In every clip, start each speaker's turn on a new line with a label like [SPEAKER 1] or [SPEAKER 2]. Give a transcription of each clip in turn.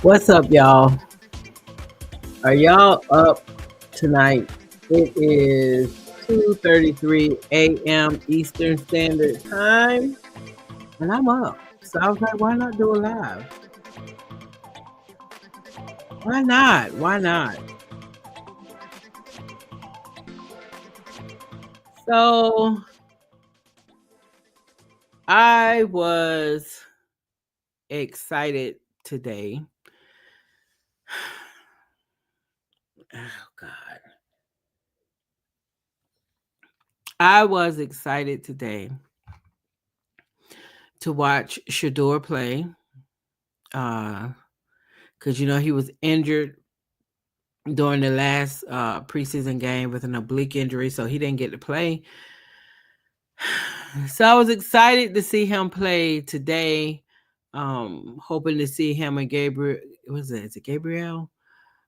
[SPEAKER 1] What's up, y'all? Are y'all up tonight? It is 2:33 a.m. Eastern Standard Time, and I'm up. So I was like, why not do a live? Why not? Why not? So I was excited today. Oh, God. I was excited today to watch Shedeur play. Because he was injured during the last preseason game with an oblique injury, so he didn't get to play. So I was excited to see him play today. Hoping to see him and Gabriel. What is it? Is it Gabriel?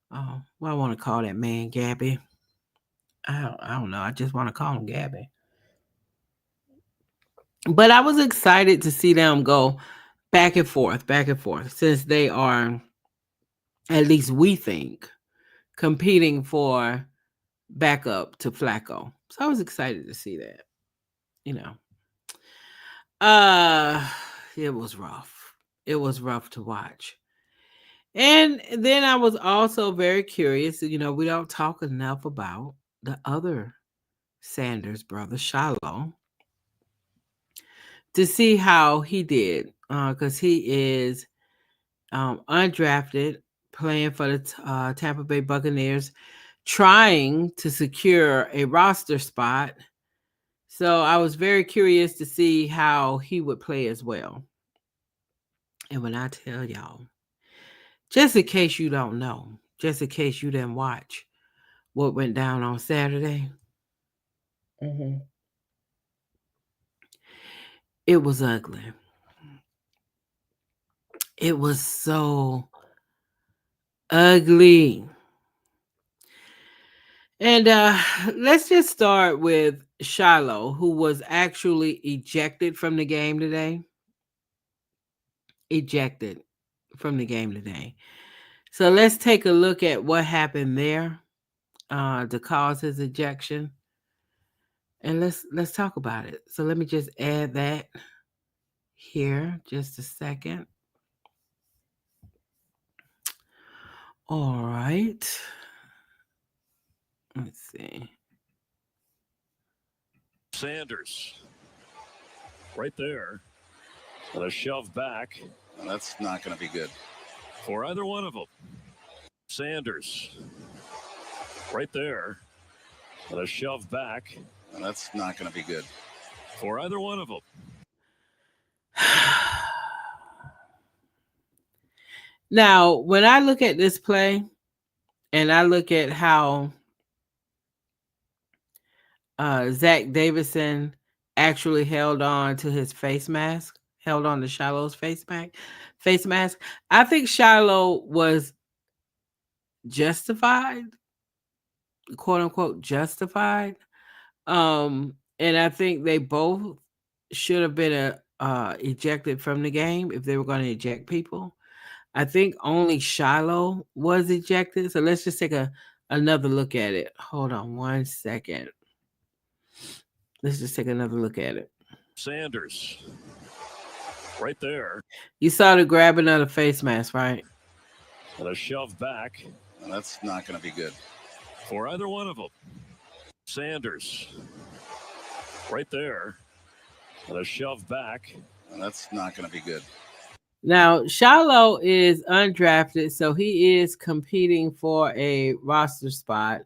[SPEAKER 1] What I want to call that man, Gabby. I don't know. I just want to call him Gabby. But I was excited to see them go back and forth, since they are, at least we think, competing for backup to Flacco. So I was excited to see that. You know. Uh it was rough. It was rough to watch. And then I was also very curious, we don't talk enough about the other Sanders brother, Shiloh, to see how he did. Because he is undrafted, playing for the Tampa Bay Buccaneers, trying to secure a roster spot. So I was very curious to see how he would play as well. And when I tell y'all, just in case you don't know, just in case you didn't watch what went down on Saturday, it was ugly. It was so ugly. And let's just start with Shiloh, who was actually ejected from the game today. Ejected from the game today. So let's take a look at what happened there to cause his ejection. And let's talk about it. So let me just add that here just a second. All right. Let's see.
[SPEAKER 2] Sanders right there. And a shove back.
[SPEAKER 3] That's not going to be good
[SPEAKER 2] for either one of them. Sanders right there. And a shove back.
[SPEAKER 3] That's not going to be good
[SPEAKER 2] for either one of them.
[SPEAKER 1] Now, when I look at this play and I look at how Zach Davidson actually held on to his face mask, held on to Shiloh's face mask, I think Shilo was justified, quote unquote justified. And I think they both should have been ejected from the game if they were going to eject people. I think only Shiloh was ejected. So let's just take another look at it. Hold on 1 second. Let's just take another look at it.
[SPEAKER 2] Sanders right there.
[SPEAKER 1] You saw the grabbing of the face mask, right?
[SPEAKER 2] And a shove back.
[SPEAKER 3] That's not going to be good
[SPEAKER 2] for either one of them. Sanders right there. And a shove back.
[SPEAKER 3] That's not going to be good.
[SPEAKER 1] Now, Shiloh is undrafted, so he is competing for a roster spot.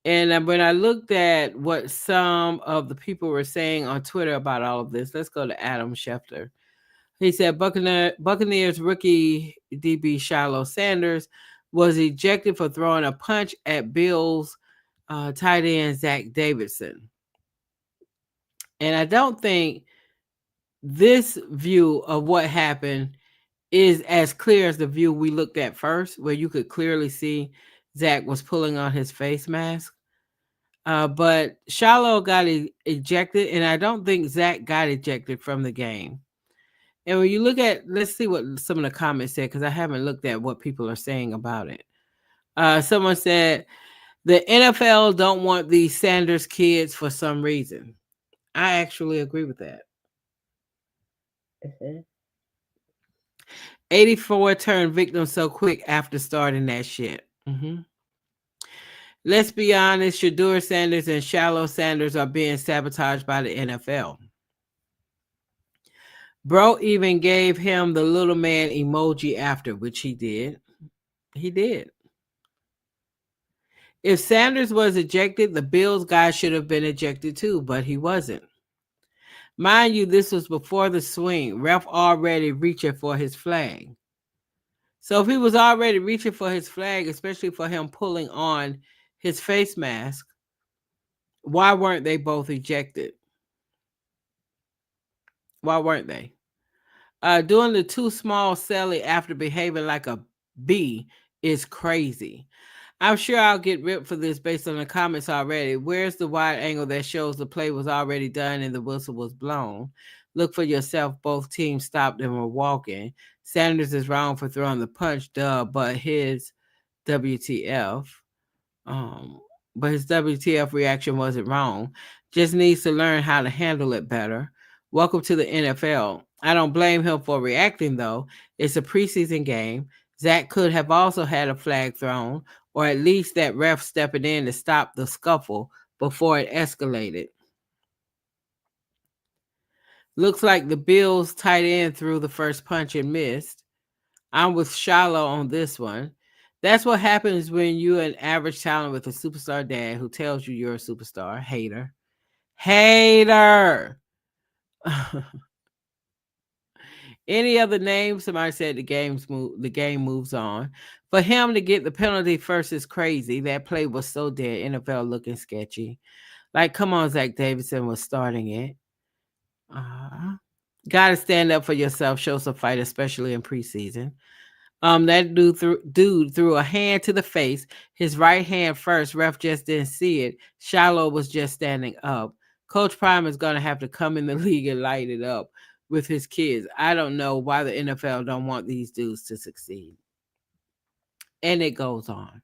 [SPEAKER 1] And when I looked at what some of the people were saying on Twitter about all of this, let's go to Adam Schefter. He said Buccaneers rookie DB Shiloh Sanders was ejected for throwing a punch at Bills tight end Zach Davidson. And I don't think this view of what happened is as clear as the view we looked at first, where you could clearly see Zach was pulling on his face mask. But Shiloh got ejected, and I don't think Zach got ejected from the game. And when you look at, let's see what some of the comments said, because I haven't looked at what people are saying about it. Someone said the NFL don't want these Sanders kids for some reason. I actually agree with that. 84 turned victim so quick after starting that shit. Let's be honest, Shedeur Sanders and Shilo Sanders are being sabotaged by the NFL. Bro even gave him the little man emoji after, which he did. He did. If Sanders was ejected, the Bills guy should have been ejected too, but he wasn't. Mind you, this was before the swing. Ref already reaching for his flag. So if he was already reaching for his flag, especially for him pulling on his face mask, why weren't they both ejected? Why weren't they? Doing the too small celly after behaving like a bee is crazy. I'm sure I'll get ripped for this based on the comments already. Where's the wide angle that shows the play was already done and the whistle was blown? Look for yourself. Both teams stopped and were walking. Sanders is wrong for throwing the punch, duh, but his WTF. Um, but his WTF reaction wasn't wrong. Just needs to learn how to handle it better. Welcome to the NFL. I don't blame him for reacting, though. It's a preseason game. Zach could have also had a flag thrown, or at least that ref stepping in to stop the scuffle before it escalated. Looks like the Bills tight end threw the first punch and missed. I'm with Shilo on this one. That's what happens when you're an average talent with a superstar dad who tells you you're a superstar. Hater. Hater. Any other name? Somebody said the game moves on. For him to get the penalty first is crazy. That play was so dead. NFL looking sketchy. Like, come on, Zach Davidson was starting it. Got to stand up for yourself. Show some fight, especially in preseason. That dude threw a hand to the face. His right hand first. Ref just didn't see it. Shilo was just standing up. Coach Prime is gonna have to come in the league and light it up with his kids. I don't know why the NFL don't want these dudes to succeed. And it goes on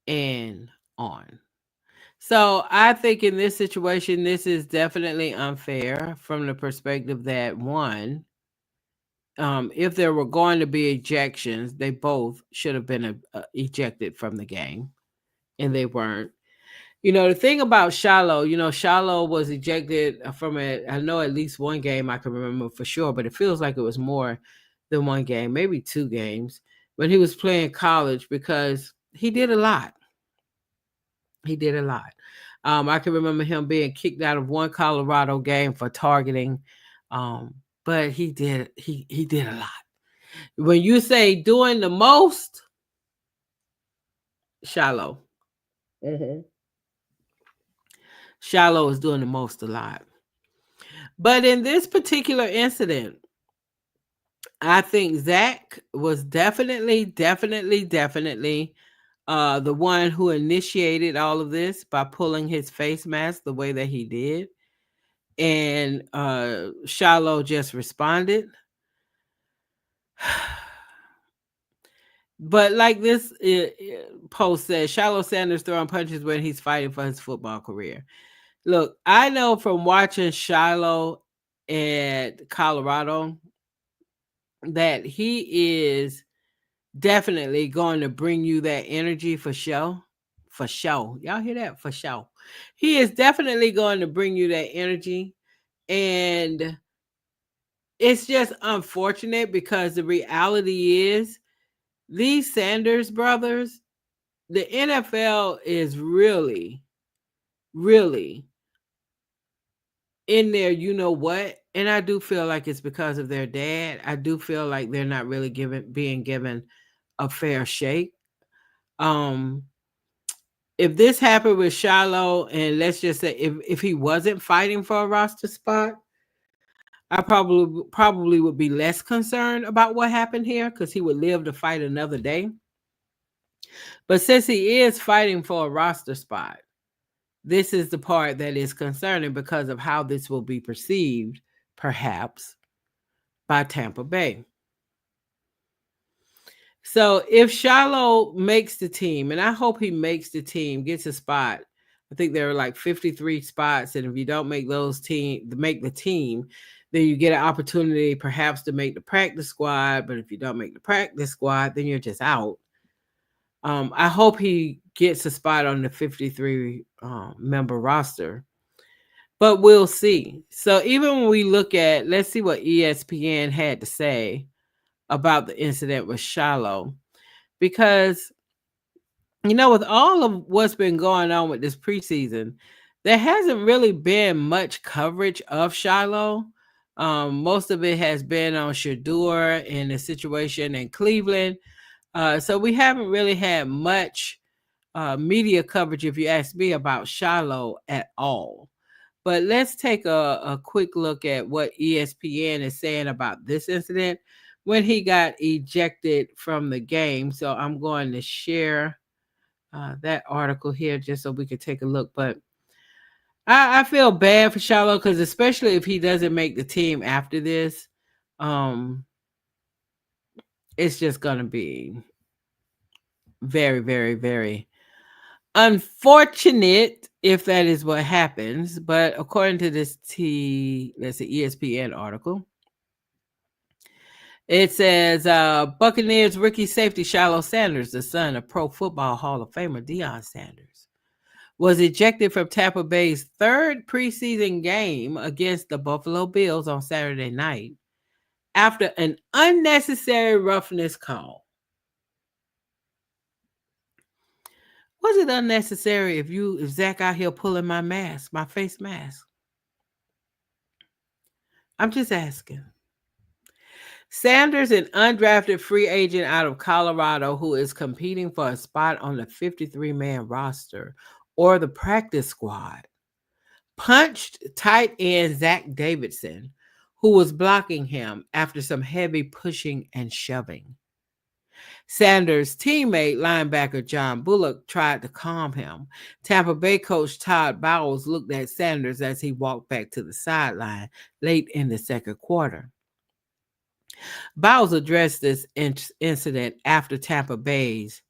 [SPEAKER 1] and on. So I think in this situation, this is definitely unfair from the perspective that one, if there were going to be ejections, they both should have been ejected from the game, and they weren't. The thing about Shilo, Shilo was ejected from I know at least one game I can remember for sure, but it feels like it was more than one game, maybe two games, when he was playing college because he did a lot. He did a lot. I can remember him being kicked out of one Colorado game for targeting, but he did a lot. When you say doing the most, Shilo. Shilo is doing the most a lot. But in this particular incident, I think Zach was definitely the one who initiated all of this by pulling his face mask the way that he did. And Shilo just responded. But like this post says, Shilo Sanders throwing punches when he's fighting for his football career. Look, I know from watching Shilo at Colorado that he is definitely going to bring you that energy for show. For show. Y'all hear that? For show. He is definitely going to bring you that energy. And it's just unfortunate because the reality is these Sanders brothers, the NFL is really, really in there, you know what? And I do feel like it's because of their dad. I do feel like they're not really being given a fair shake. If this happened with Shilo, and let's just say if he wasn't fighting for a roster spot, I probably would be less concerned about what happened here because he would live to fight another day. But since he is fighting for a roster spot, this is the part that is concerning because of how this will be perceived, perhaps. by Tampa Bay. So if Shiloh makes the team, and I hope he makes the team, gets a spot. I think there are like 53 spots, and if you don't make the team, then you get an opportunity perhaps to make the practice squad. But if you don't make the practice squad, then you're just out. I hope he gets a spot on the 53 member roster, but we'll see. So even when we look at, let's see what ESPN had to say about the incident with Shiloh, because with all of what's been going on with this preseason, there hasn't really been much coverage of Shiloh. Most of it has been on Shedeur and the situation in Cleveland. So we haven't really had much media coverage, if you ask me, about Shiloh at all. But let's take a quick look at what ESPN is saying about this incident when he got ejected from the game. So I'm going to share that article here just so we could take a look. But I feel bad for Shiloh because especially if he doesn't make the team after this, um, it's just going to be very, very, very unfortunate if that is what happens. But according to this that's an ESPN article, it says Buccaneers rookie safety Shiloh Sanders, the son of Pro Football Hall of Famer Deion Sanders, was ejected from Tampa Bay's third preseason game against the Buffalo Bills on Saturday night after an unnecessary roughness call. Was it unnecessary if Zach out here pulling my face mask? I'm just asking. Sanders, an undrafted free agent out of Colorado who is competing for a spot on the 53-man roster or the practice squad, punched tight end Zach Davidson, who was blocking him after some heavy pushing and shoving. Sanders' teammate, linebacker John Bullock, tried to calm him. Tampa Bay coach Todd Bowles looked at Sanders as he walked back to the sideline late in the second quarter. Bowles addressed this incident after Tampa Bay's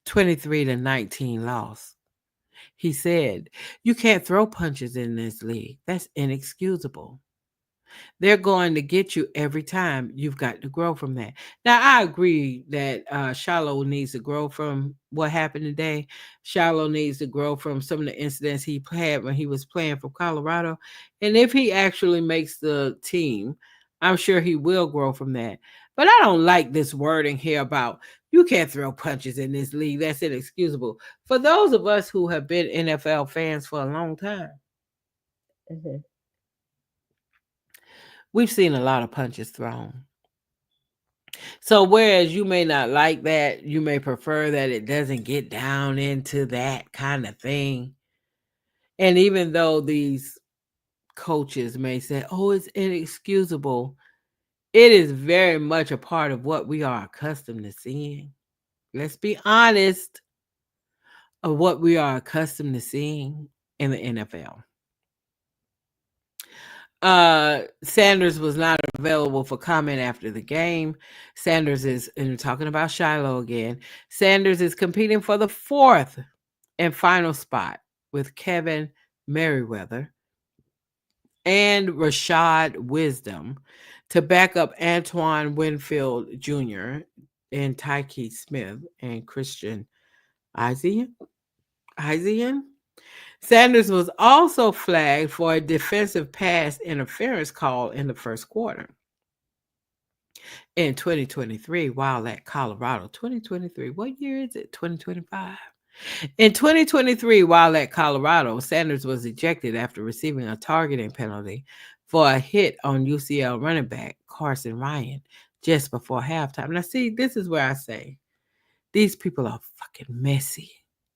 [SPEAKER 1] 23-19 loss. He said, "You can't throw punches in this league. That's inexcusable. They're going to get you every time. You've got to grow from that." Now, I agree that Shiloh needs to grow from what happened today. Shiloh needs to grow from some of the incidents he had when he was playing for Colorado. And if he actually makes the team, I'm sure he will grow from that. But I don't like this wording here about you can't throw punches in this league. That's inexcusable. For those of us who have been NFL fans for a long time, mhm, we've seen a lot of punches thrown. So whereas you may not like that, you may prefer that it doesn't get down into that kind of thing. And even though these coaches may say, "Oh, it's inexcusable," it is very much a part of what we are accustomed to seeing. Let's be honest of what we are accustomed to seeing in the NFL. Sanders was not available for comment after the game. Sanders is, and we're talking about Shiloh again. Sanders is competing for the fourth and final spot with Kevin Merriweather and Rashad Wisdom to back up Antoine Winfield Jr. and Tyke Smith and Christian Isian. Sanders was also flagged for a defensive pass interference call in the first quarter in 2023 while at Colorado. 2023, what year is it? 2025. In 2023, while at Colorado, Sanders was ejected after receiving a targeting penalty for a hit on UCL running back Carson Ryan just before halftime. Now, see, this is where I say these people are fucking messy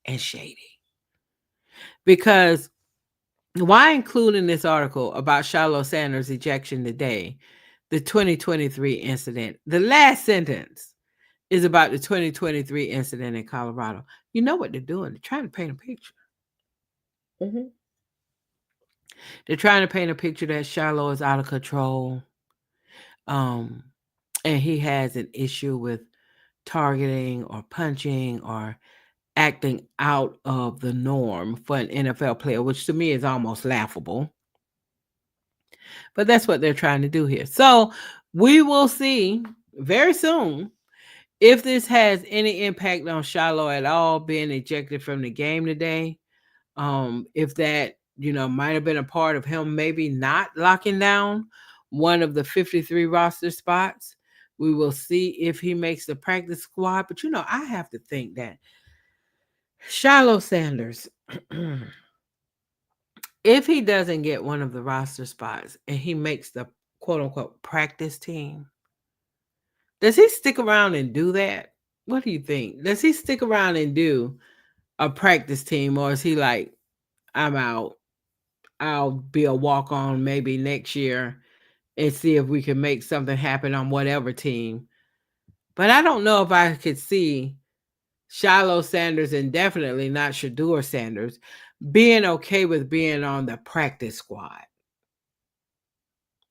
[SPEAKER 1] and shady. Because why include in this article about Shiloh Sanders' ejection today the 2023 incident? The last sentence is about the 2023 incident in Colorado. You know what they're doing? They're trying to paint a picture. Mm-hmm. They're trying to paint a picture that Shiloh is out of control. um, and he has an issue with targeting or punching or acting out of the norm for an NFL player, which to me is almost laughable. But that's what they're trying to do here. So we will see very soon if this has any impact on Shiloh at all being ejected from the game today. If that, might have been a part of him maybe not locking down one of the 53 roster spots. We will see if he makes the practice squad. But I have to think that Shiloh Sanders, if he doesn't get one of the roster spots and he makes the quote unquote practice team, does he stick around and do that? What do you think? Does he stick around and do a practice team, or is he like, I'm out? I'll be a walk on maybe next year and see if we can make something happen on whatever team. But I don't know if I could see Shiloh Sanders, and definitely not Shedeur Sanders, being okay with being on the practice squad.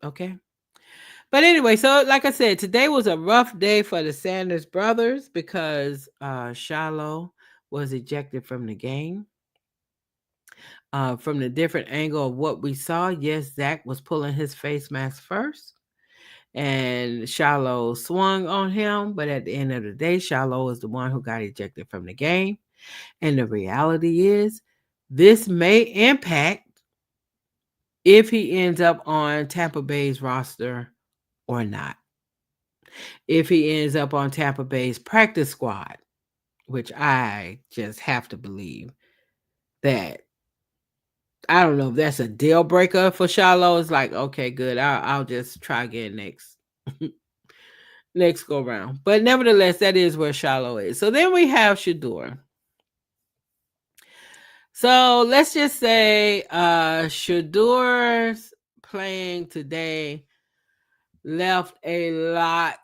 [SPEAKER 1] Okay. But anyway, so like I said, today was a rough day for the Sanders brothers because Shiloh was ejected from the game. From the different angle of what we saw, yes, Zach was pulling his face mask first, and Shiloh swung on him. But at the end of the day, Shiloh was the one who got ejected from the game. And the reality is, this may impact if he ends up on Tampa Bay's roster or not. If he ends up on Tampa Bay's practice squad, which I just have to believe that. I don't know if that's a deal breaker for Shiloh. It's like, okay, good. I'll just try again next go round. But nevertheless, that is where Shiloh is. So then we have Shedeur. So let's just say Shedeur's playing today left a lot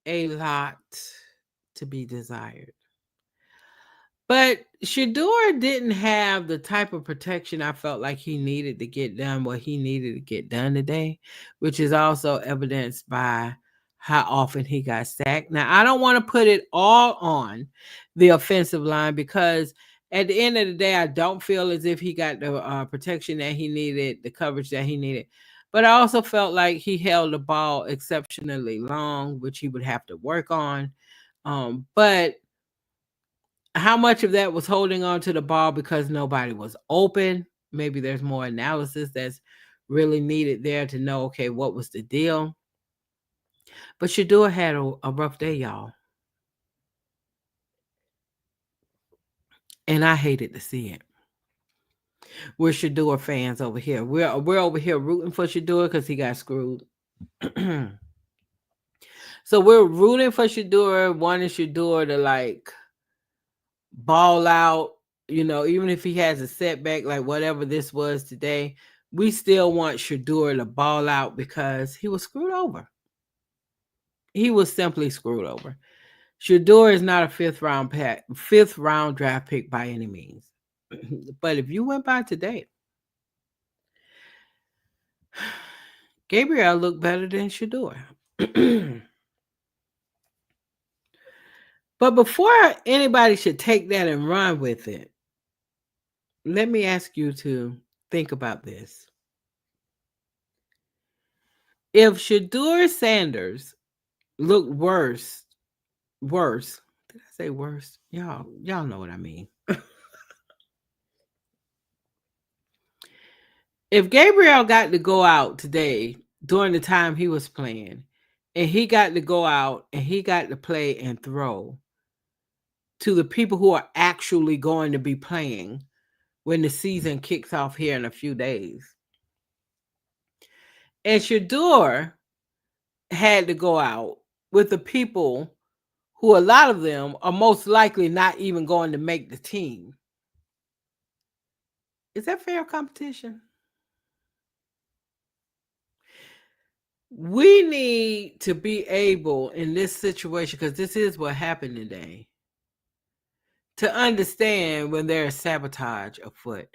[SPEAKER 1] to be desired. But Shedeur didn't have the type of protection I felt like he needed to get done what he needed to get done today, which is also evidenced by how often he got sacked. Now, I don't want to put it all on the offensive line because at the end of the day, I don't feel as if he got the protection that he needed, the coverage that he needed. But I also felt like he held the ball exceptionally long, which he would have to work on. But how much of that was holding on to the ball because nobody was open? Maybe there's more analysis that's really needed there to know, okay, what was the deal? But Shedeur had a rough day, y'all. And I hated to see it. We're Shedeur fans over here. We're over here rooting for Shedeur because he got screwed. So we're rooting for Shedeur, wanting Shedeur to like ball out, even if he has a setback, like whatever this was today, we still want Shedeur to ball out because he was screwed over. He was simply screwed over. Shedeur is not a fifth round draft pick by any means. But if you went by today, Gabriel looked better than Shedeur. But before anybody should take that and run with it, let me ask you to think about this. If Shedeur Sanders looked worse, did I say worse? Y'all know what I mean. If Gabriel got to go out today during the time he was playing, and he got to go out and he got to play and throw to the people who are actually going to be playing when the season kicks off here in a few days, and Shedeur had to go out with the people who a lot of them are most likely not even going to make the team. Is that fair competition? We need to be able in this situation, because this is what happened today, to understand when there is sabotage afoot.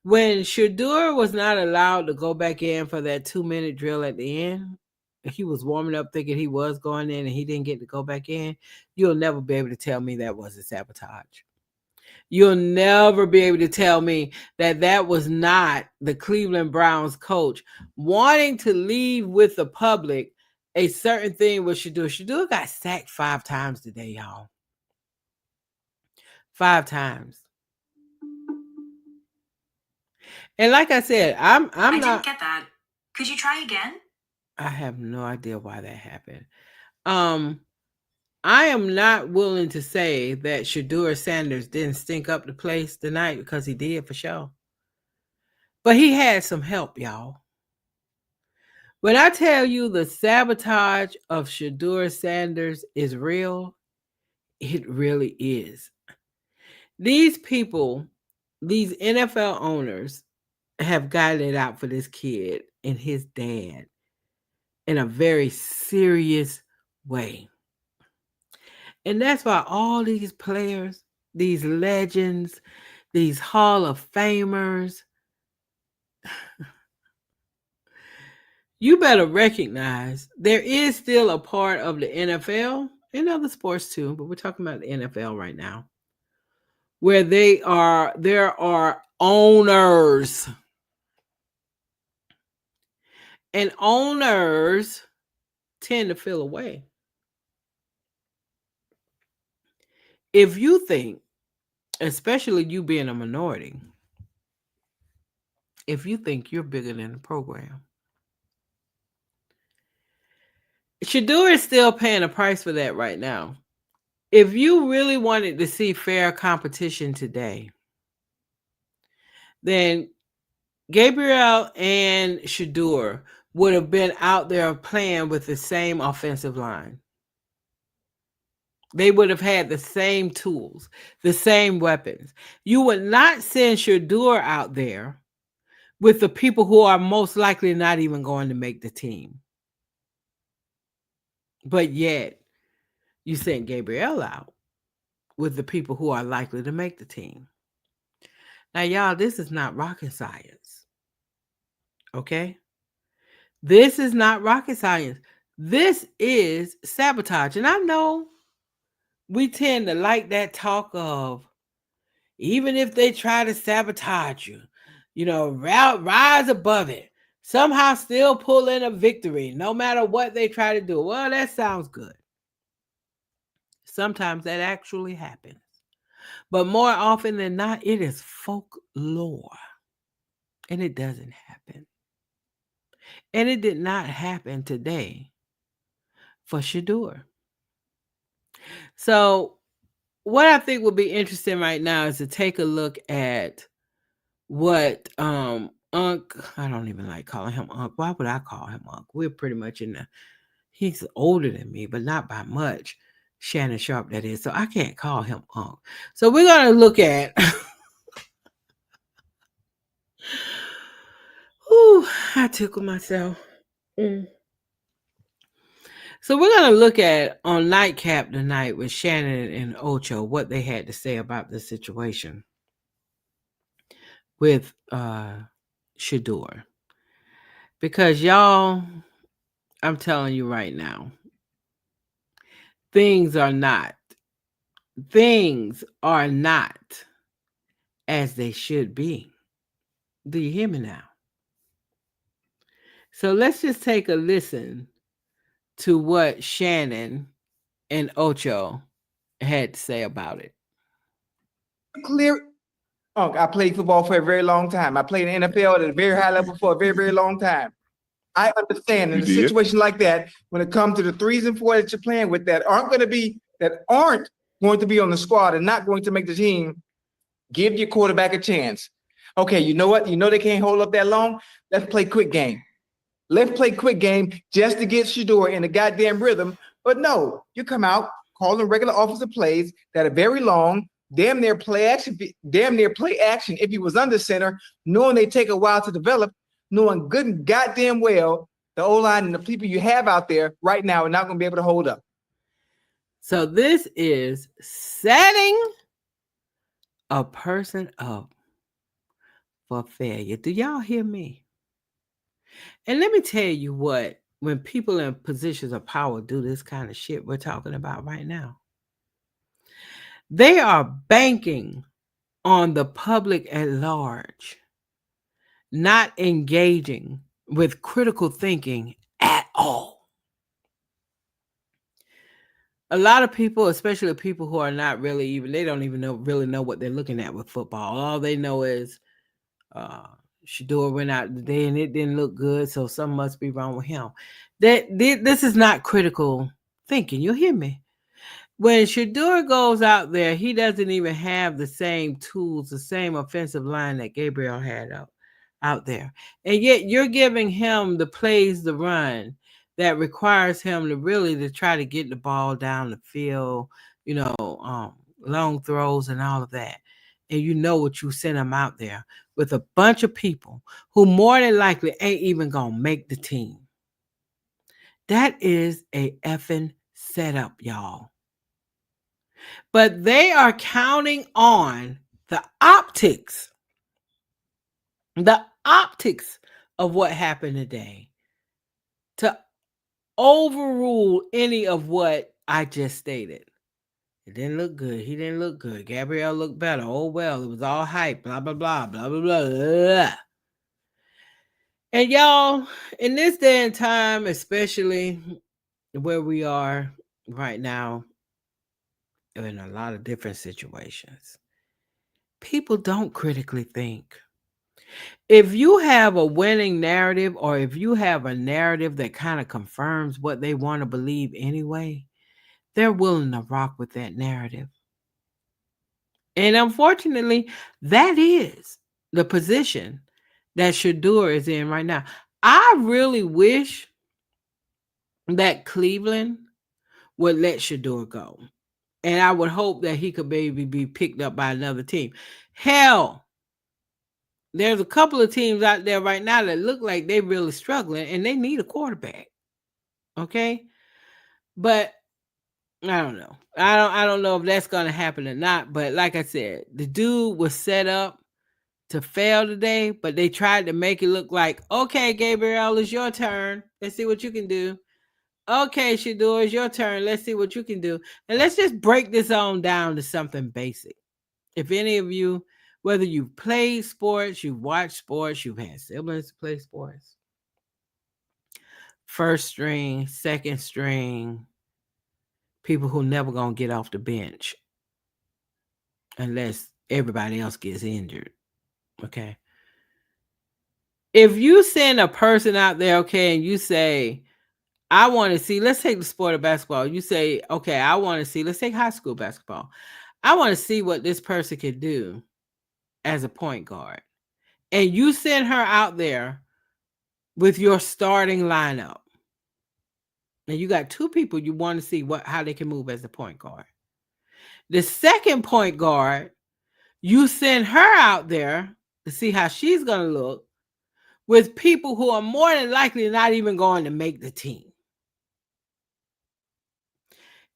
[SPEAKER 1] When Shedeur was not allowed to go back in for that 2-minute drill at the end, he was warming up thinking he was going in and he didn't get to go back in, you'll never be able to tell me that wasn't sabotage. You'll never be able to tell me that that was not the Cleveland Browns coach wanting to leave with the public a certain thing with Shedeur. Shedeur got sacked 5 times today, y'all. 5 times. And like I said, I
[SPEAKER 4] didn't get that. Could you try again?
[SPEAKER 1] I have no idea why that happened. I am not willing to say that Shedeur Sanders didn't stink up the place tonight, because he did for sure. But he had some help, y'all. When I tell you the sabotage of Shedeur Sanders is real, it really is. These people, these NFL owners, have gotten it out for this kid and his dad in a very serious way. And that's why all these players, these legends, these Hall of Famers, you better recognize there is still a part of the NFL and other sports too, but we're talking about the NFL right now, where there are owners. And owners tend to feel away. If you think, especially you being a minority, if you think you're bigger than the program, Shedeur is still paying a price for that right now. If you really wanted to see fair competition today, then Gabriel and Shedeur would have been out there playing with the same offensive line. They would have had the same tools, the same weapons. You would not send Shedeur out there with the people who are most likely not even going to make the team. But yet, you sent Gabriel out with the people who are likely to make the team. Now, y'all, this is not rocket science. Okay? This is not rocket science. This is sabotage. And I know we tend to like that talk of, even if they try to sabotage you, rise above it. Somehow still pull in a victory, no matter what they try to do. Well, that sounds good. Sometimes that actually happens. But more often than not, it is folklore. And it doesn't happen. And it did not happen today for Shedeur. So what I think would be interesting right now is to take a look at what Unc, I don't even like calling him Unc. Why would I call him Unc? We're pretty much he's older than me, but not by much. Shannon Sharp, that is. So I can't call him Unc. So we're going to look at Ooh, I tickle myself. So we're going to look at on Nightcap tonight with Shannon and Ocho, what they had to say about the situation with Shedeur. Because y'all, I'm telling you right now, things are not as they should be. Do you hear me now? So let's just take a listen to what Shannon and Ocho had to say about it.
[SPEAKER 5] Clear. Oh, I played football for a very long time. I played in the NFL at a very high level for a very, very long time. I understand in a situation like that, when it comes to the 3s and 4s that you're playing with that aren't going to be on the squad and not going to make the team, give your quarterback a chance. Okay, you know what? You know they can't hold up that long. Let's play quick game. Let's play quick game just to get Shedeur in the goddamn rhythm. But no, you come out calling regular offensive plays that are very long, damn near play action if he was under center, knowing they take a while to develop, knowing good and goddamn well the O-line and the people you have out there right now are not going to be able to hold up.
[SPEAKER 1] So this is setting a person up for failure. Do y'all hear me? And let me tell you what when people in positions of power do this kind of shit we're talking about right now. They are banking on the public at large not engaging with critical thinking at all. A lot of people, especially people who are not really even, they don't even really know what they're looking at with football. All they know is Shedeur went out today and it didn't look good, so something must be wrong with him. This is not critical thinking. You hear me? When Shedeur goes out there, he doesn't even have the same tools, the same offensive line that Gabriel had out there. And yet you're giving him the plays to run that requires him to try to get the ball down the field, long throws and all of that. And you know what you send him out there with a bunch of people who more than likely ain't even going to make the team. That is a effing setup, y'all. But they are counting on the optics of what happened today to overrule any of what I just stated. It didn't look good. He didn't look good. Gabriel looked better. Oh, well, it was all hype. Blah, blah, blah, blah, blah, blah, blah. And y'all, in this day and time, especially where we are right now, in a lot of different situations, people don't critically think. If you have a winning narrative, or if you have a narrative that kind of confirms what they want to believe anyway, they're willing to rock with that narrative. And unfortunately, that is the position that Shedeur is in right now. I really wish that Cleveland would let Shedeur go. And I would hope that he could maybe be picked up by another team. Hell, there's a couple of teams out there right now that look like they're really struggling and they need a quarterback. Okay? But I don't know. I don't know if that's going to happen or not. But like I said, the dude was set up to fail today, but they tried to make it look like, okay, Gabriel, it's your turn. Let's see what you can do. Okay, Shedeur, it's your turn. Let's see what you can do. And let's just break this on down to something basic. If any of you, whether you've played sports, you've watched sports, you've had siblings play sports, first string, second string, people who never going to get off the bench unless everybody else gets injured. Okay. If you send a person out there, okay, and you say, I want to see, let's take the sport of basketball. You say, okay, I want to see, let's take high school basketball. I want to see what this person can do as a point guard. And you send her out there with your starting lineup. And you got two people you want to see how they can move as a point guard. The second point guard, you send her out there to see how she's going to look with people who are more than likely not even going to make the team.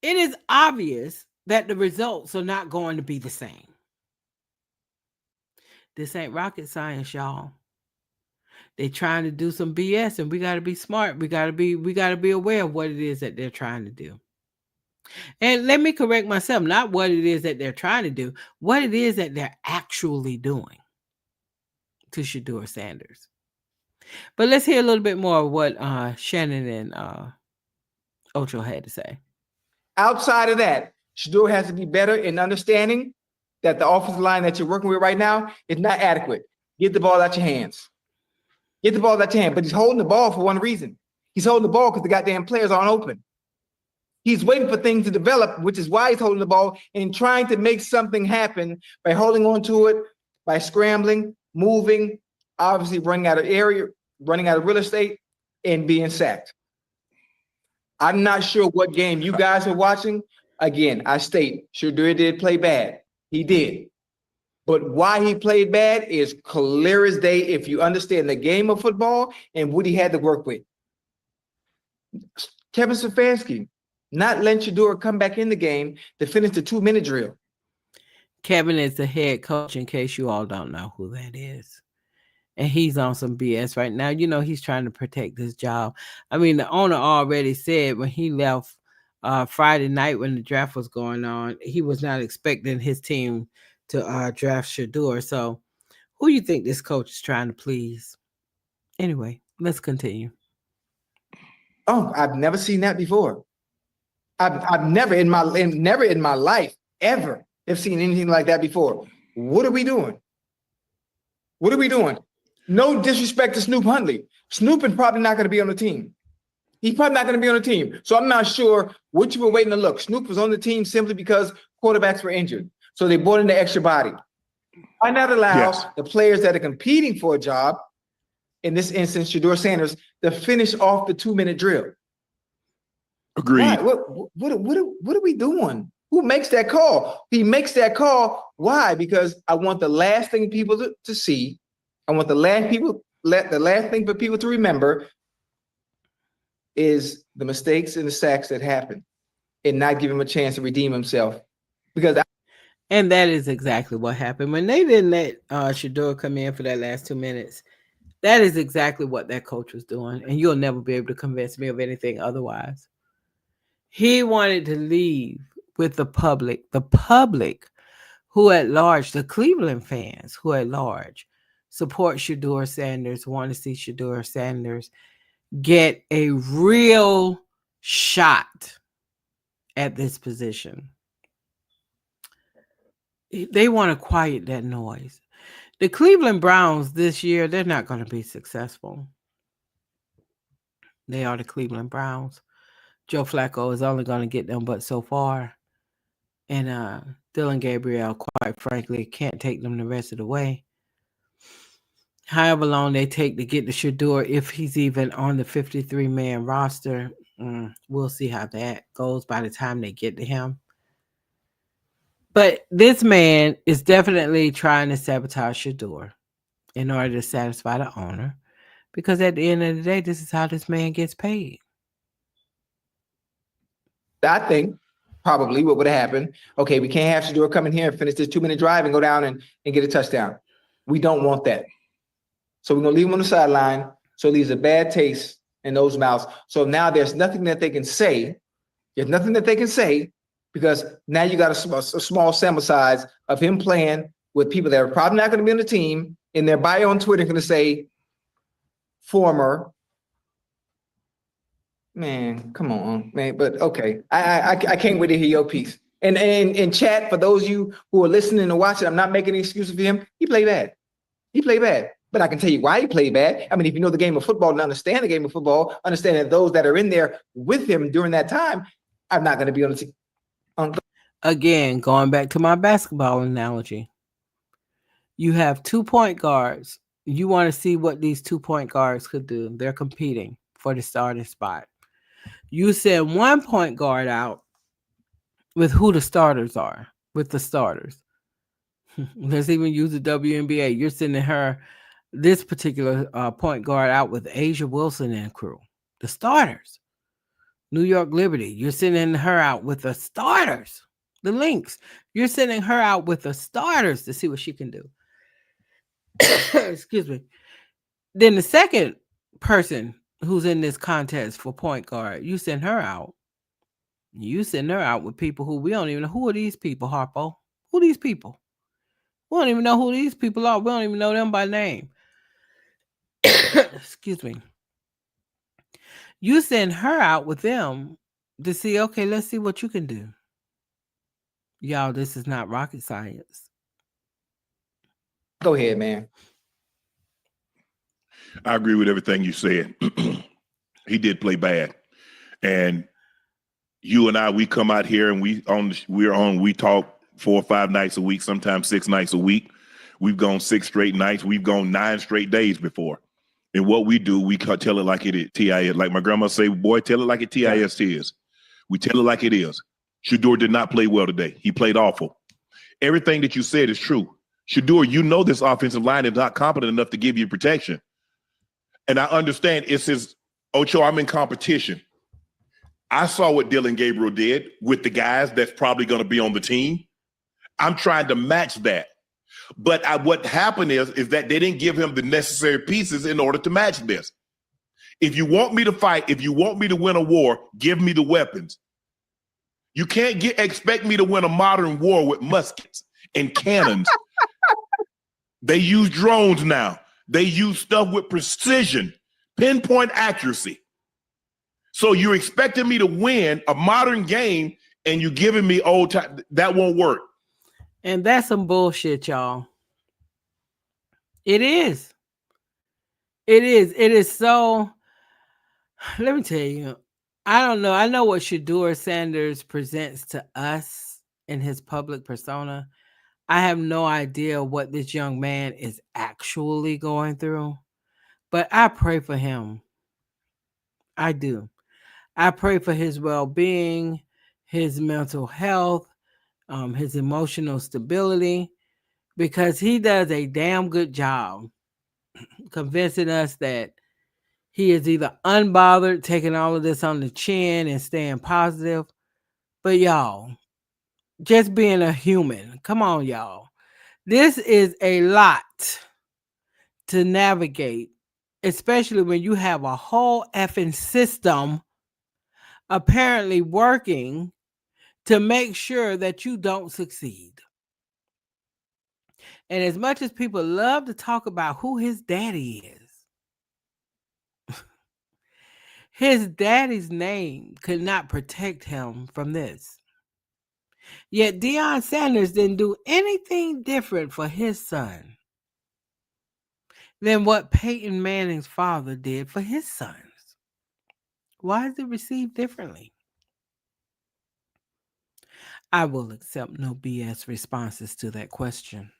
[SPEAKER 1] It is obvious that the results are not going to be the same. This ain't rocket science, y'all. They're trying to do some BS, and we got to be smart. We got to be aware of what it is that they're trying to do. And let me correct myself, not what it is that they're trying to do, what it is that they're actually doing to Shedeur Sanders. But let's hear a little bit more of what Shannon and Ocho had to say.
[SPEAKER 5] Outside of that, Shedeur has to be better in understanding that the offensive line that you're working with right now is not adequate. Get the ball out your hands. Get the ball out your hand. But he's holding the ball for one reason. He's holding the ball because the goddamn players aren't open. He's waiting for things to develop, which is why he's holding the ball and trying to make something happen by holding on to it, by scrambling, moving, obviously running out of area, running out of real estate, and being sacked. I'm not sure what game you guys are watching. Again, I state, Shedeur did play bad. He did. But why he played bad is clear as day if you understand the game of football and what he had to work with. Kevin Stefanski, not letting Shedeur come back in the game to finish the 2-minute drill.
[SPEAKER 1] Kevin is the head coach, in case you all don't know who that is. and he's on some BS right now. You know, he's trying to protect his job. I mean, the owner already said when he left Friday night when the draft was going on, he was not expecting his team to draft Shedeur. So who you think this coach is trying to please? Anyway, let's continue.
[SPEAKER 5] Oh, I've never seen that before. I've never in my life ever have seen anything like that before. What are we doing? What are we doing? No disrespect to Snoop Huntley. Snoop is probably not going to be on the team. He's probably not going to be on the team. So I'm not sure what you were waiting to look. Snoop was on the team simply because quarterbacks were injured. So they brought in the extra body. Why not allow the players that are competing for a job, in this instance, Shedeur Sanders, to finish off the 2-minute drill?
[SPEAKER 6] Agreed.
[SPEAKER 5] What are we doing? Who makes that call? He makes that call. Why? Because I want the last thing people to see. I want the last thing for people to remember is the mistakes and the sacks that happened, and not give him a chance to redeem himself.
[SPEAKER 1] And that is exactly what happened when they didn't let Shedeur come in for that last 2 minutes. That is exactly what that coach was doing, and you'll never be able to convince me of anything otherwise. He wanted to leave with the public who at large, the Cleveland fans who at large support Shedeur Sanders, want to see Shedeur Sanders get a real shot at this position. They want to quiet that noise. The Cleveland Browns this year, they're not going to be successful. They are the Cleveland Browns. Joe Flacco is only going to get them but so far. And Dylan Gabriel, quite frankly, can't take them the rest of the way. However long they take to get to Shedeur, if he's even on the 53-man roster, we'll see how that goes by the time they get to him. But this man is definitely trying to sabotage Shedeur in order to satisfy the owner, because at the end of the day, this is how this man gets paid.
[SPEAKER 5] I think probably what would have happened, okay, we can't have Shedeur come in here and finish this 2-minute drive and go down and get a touchdown. We don't want that. So we're going to leave him on the sideline. So it leaves a bad taste in those mouths. So now there's nothing that they can say. There's nothing that they can say, because now you got a small sample size of him playing with people that are probably not going to be on the team. In their bio on Twitter, going to say former. Man, come on, man. But okay, I can't wait to hear your piece. And in chat, for those of you who are listening and watching, I'm not making any excuses for him. He played bad. He played bad. But I can tell you why he played bad. I mean, if you know the game of football and understand the game of football, understand that those that are in there with him during that time are not going to be on the team.
[SPEAKER 1] Again, going back to my basketball analogy, you have 2 point guards. You want to see what these 2 point guards could do. They're competing for the starting spot. You send 1 point guard out with who the starters are, with the starters. Let's even use the WNBA. You're sending this particular point guard out with Asia Wilson and crew, the starters. New York Liberty, you're sending her out with the starters. The Lynx, you're sending her out with the starters to see what she can do. Excuse me. Then the second person who's in this contest for point guard, you send her out. You send her out with people who we don't even know. Who are these people, Harpo? Who are these people? We don't even know who these people are. We don't even know them by name. Excuse me. You send her out with them to see, okay, let's see what you can do. Y'all, this is not rocket science.
[SPEAKER 5] Go ahead, man.
[SPEAKER 6] I agree with everything you said. He did play bad. And you and I, we come out here and we talk 4 or 5 nights a week, sometimes 6 nights a week. We've gone 6 straight nights. We've gone 9 straight days before. And what we do, we tell it like it is. TIS. Like my grandma say, boy, tell it like it TIS is. We tell it like it is. Shedeur did not play well today. He played awful. Everything that you said is true. Shedeur, you know this offensive line is not competent enough to give you protection. And I understand it says, Ocho, I'm in competition. I saw what Dylan Gabriel did with the guys that's probably going to be on the team. I'm trying to match that. But what happened is that they didn't give him the necessary pieces in order to match this. If you want me to fight, if you want me to win a war, give me the weapons. You can't expect me to win a modern war with muskets and cannons. They use drones now. They use stuff with precision, pinpoint accuracy. So you're expecting me to win a modern game and you're giving me old time. That won't work.
[SPEAKER 1] And that's some bullshit, y'all. It is. It is. It is so. Let me tell you. I don't know. I know what Shedeur Sanders presents to us in his public persona. I have no idea what this young man is actually going through, but I pray for him. I do. I pray for his well-being, his mental health, his emotional stability, because he does a damn good job convincing us that he is either unbothered, taking all of this on the chin and staying positive. But y'all, just being a human, come on, y'all. This is a lot to navigate, especially when you have a whole effing system apparently working to make sure that you don't succeed. And as much as people love to talk about who his daddy is, his daddy's name could not protect him from this. Yet Deion Sanders didn't do anything different for his son than what Peyton Manning's father did for his sons. Why is it received differently? I will accept no BS responses to that question.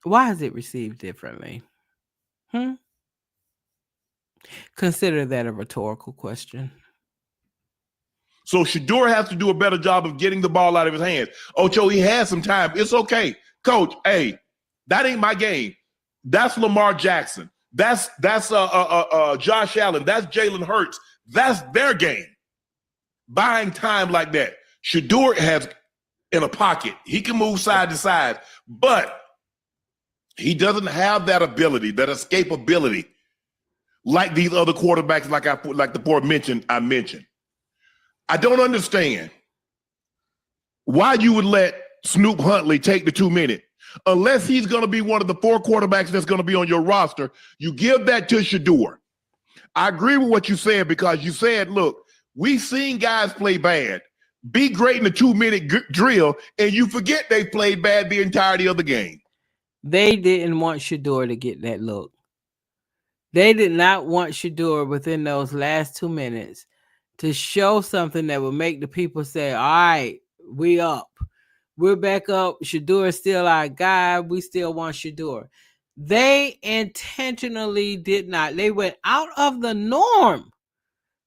[SPEAKER 1] Why is it received differently? Consider that a rhetorical question.
[SPEAKER 6] So Shedeur has to do a better job of getting the ball out of his hands. Ocho, he has some time. It's okay. Coach, hey, that ain't my game. That's Lamar Jackson. That's Josh Allen. That's Jalen Hurts. That's their game. Buying time like that. Shedeur has in a pocket. He can move side to side, but he doesn't have that ability, that escapability, like these other quarterbacks, like the board mentioned. I don't understand why you would let Snoop Huntley take the 2 minute. Unless he's going to be one of the 4 quarterbacks that's going to be on your roster, you give that to Shedeur. I agree with what you said, because you said, look, we've seen guys play bad, be great in the 2 minute drill, and you forget they played bad the entirety of the game.
[SPEAKER 1] They didn't want Shedeur to get that look. They did not want Shedeur within those last 2 minutes to show something that would make the people say, all right, we up. We're back up. Shedeur is still our guy. We still want Shedeur. They intentionally did not. They went out of the norm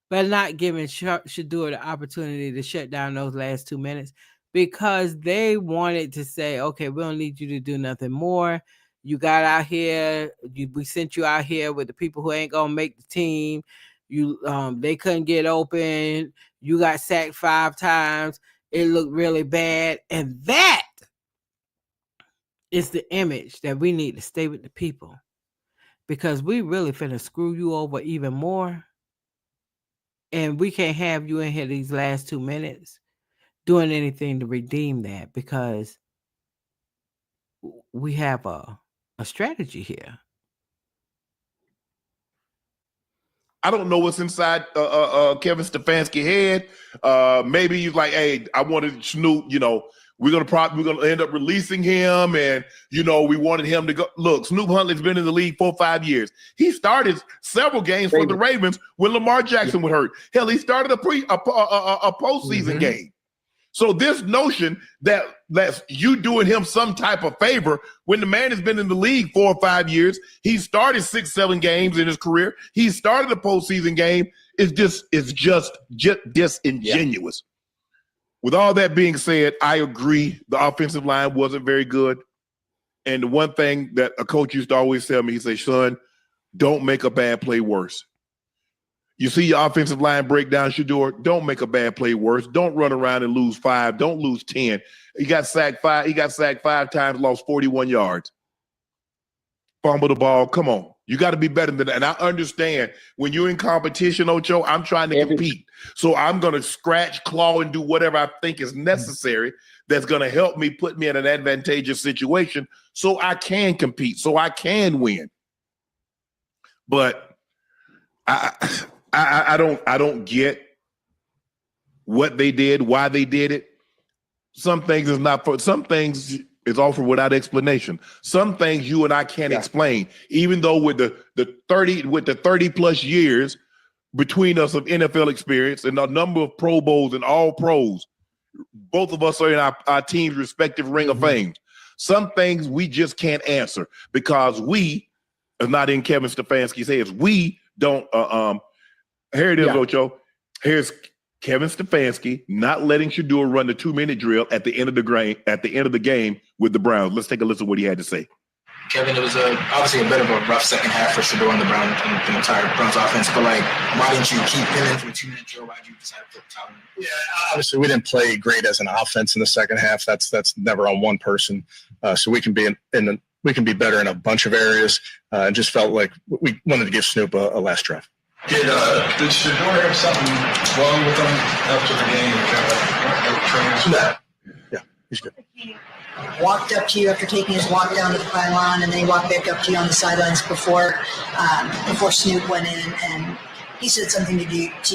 [SPEAKER 1] by not giving Shedeur the opportunity to shut down those last 2 minutes, because they wanted to say, okay, we don't need you to do nothing more. You got out here. We sent you out here with the people who ain't going to make the team. They couldn't get open. You got sacked 5 times. It looked really bad. And that is the image that we need to stay with the people, because we really finna screw you over even more. And we can't have you in here these last 2 minutes doing anything to redeem that, because we have a strategy here.
[SPEAKER 6] I don't know what's inside Kevin Stefanski's head. Maybe he's like, hey, I wanted Snoop, we're gonna end up releasing him, and we wanted him to go. Look, Snoop Huntley's been in the league 4 or 5 years. He started several games for the Ravens when Lamar Jackson was hurt. Hell, he started a postseason game. So this notion that's you doing him some type of favor when the man has been in the league 4 or 5 years, he started 6, 7 games in his career. He started a postseason game. It's just disingenuous. Yeah. With all that being said, I agree the offensive line wasn't very good. And the one thing that a coach used to always tell me, he said, son, don't make a bad play worse. You see your offensive line break down, Shedeur. Don't make a bad play worse. Don't run around and lose 5. Don't lose 10. He got sacked 5. He got sacked 5 times, lost 41 yards. Fumble the ball. Come on. You got to be better than that. And I understand when you're in competition, Ocho, I'm trying to compete. So I'm going to scratch, claw, and do whatever I think is necessary that's going to help me put me in an advantageous situation so I can compete, so I can win. But I don't get what they did, why they did it. Some things is not for some things is offered without explanation. Some things you and I can't explain, even though with the 30 plus years between us of NFL experience and a number of Pro Bowls and all pros, both of us are in our team's respective ring of fame. Some things we just can't answer because we are not in Kevin Stefanski's heads. We don't here it is, Ocho. Here's Kevin Stefanski not letting Shedeur run the 2-minute drill at the end of the game with the Browns. Let's take a listen to what he had to say.
[SPEAKER 7] Kevin, it was obviously a bit of a rough second half for Shedeur and the Browns and the entire Browns offense. But why didn't you keep him in for the 2-minute drill? Why did you decide to put Tyler in?
[SPEAKER 8] Yeah, obviously we didn't play great as an offense in the second half. That's never on one person. So we can be we can be better in a bunch of areas. And just felt like we wanted to give Snoop a last drive.
[SPEAKER 9] Did Shedeur have something wrong with him after the game?
[SPEAKER 8] Yeah, he's good.
[SPEAKER 10] Walked up to you after taking his walk down to the pylon, and then he walked back up to you on the sidelines before Snoop went in, and he said something to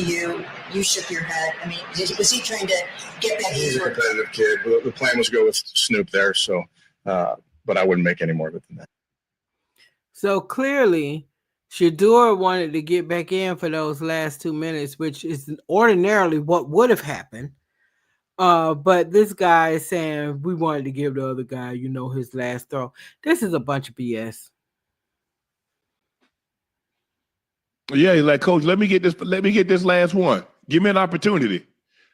[SPEAKER 10] you. You shook your head. I mean, was he trying to get back?
[SPEAKER 8] He's a competitive kid. The plan was to go with Snoop there, so but I wouldn't make any more of it than that.
[SPEAKER 1] So clearly, Shedeur wanted to get back in for those last 2 minutes, which is ordinarily what would have happened. But this guy is saying we wanted to give the other guy, his last throw. This is a bunch of BS.
[SPEAKER 6] Yeah, he's like, Coach, let me get this last one. Give me an opportunity.